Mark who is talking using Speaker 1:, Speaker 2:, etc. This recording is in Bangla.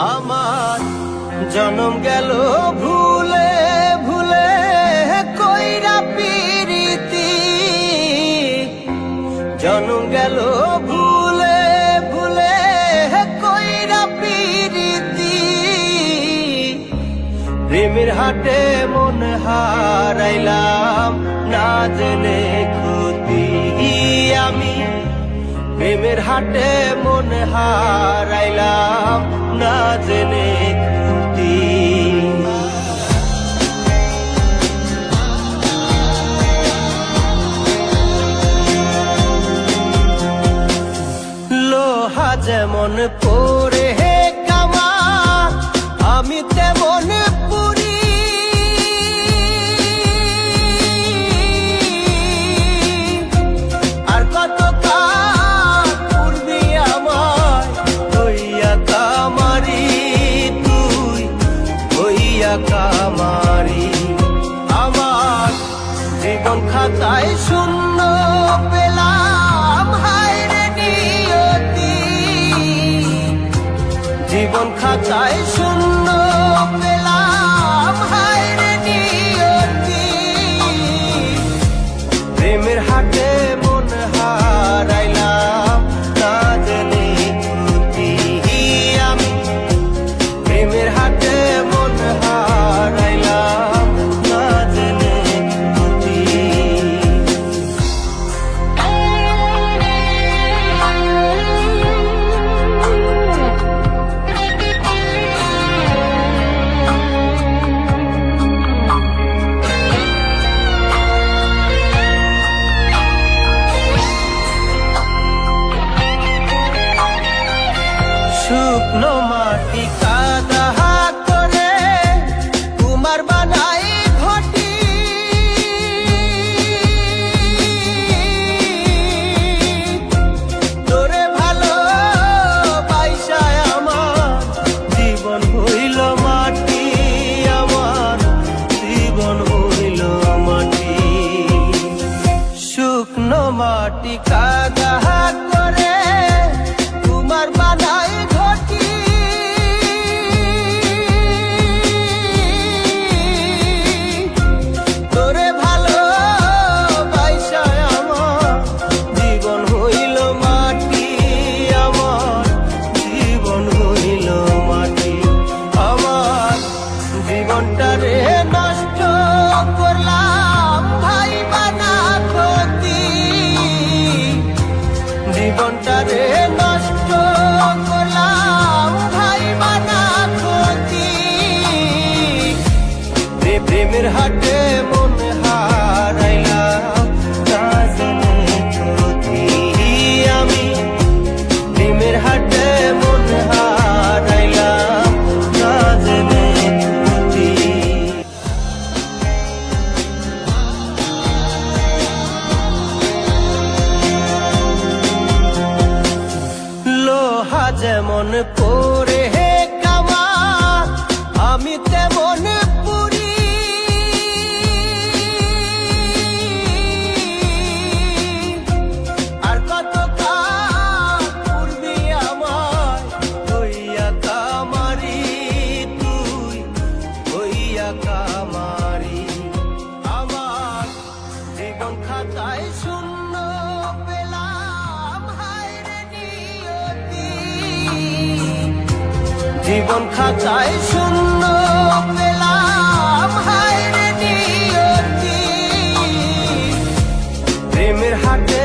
Speaker 1: আমার জনম গেল ভুলে ভুলে কইরা পিরিতি, জনম গেল ভুলে ভুলে কইরা পিরিতি। প্রেমের হাটে মন হারাইলাম না জেনে ক্ষতি আমি, প্রেমের হাটে মন হারাইলাম না জেনে ক্ষতি। লোহা যেমন পরে হে কামান, আমি তেমন পুরি। আর কত কাল পূর্বি আমার হইয়া কামারি, তুই হইয়া কামারি। আমার জীবন খাতায় শূন্য পেলাম হায় রে নিয়তি, জীবন খাতায় শূন্য পেলাম হায় রে নিয়তি। প্রেমের হাটে মন হারাইলাম না জেনে ক্ষতি আমি, প্রেমের হাটে মন হারাইলাম না জেনে ক্ষতি। শুকনো মাটি কাদা করে কুমার বানাই ঘটি, তোরে ভালো বাইসায় আমার জীবন হইল মাটি, আমার জীবন হইল মাটি। শুকনো মাটি কাদা করে কুমার বানাই ঘটি, তোরে ভালো বাইসায় আমার জীবন হইল মাটি, আমার জীবন হইল মাটি। আমার জীবনটারে নষ্ট করলাম ভাই বানা ক্ষতি, জীবনটারে নষ্ট করলাম ভাই বানা ক্ষতি। প্রেমের হাটে মন হারাইলাম না জেনে ক্ষতি আমি, প্রেমের হাটে মন হারাইলাম না জেনে ক্ষতি। লোহা যেমন পরে হে কামান, আমি তেমন পুরি। আর কত কাল পূর্বি আমার হইয়া কামারি, তুই হইয়া কামারি। আমার জীবন খাতায় শূন্য পেলাম হায় রে নিয়তি, জীবন খাতায় শূন্য পেলাম হায় রে নিয়তি। প্রেমের হাটে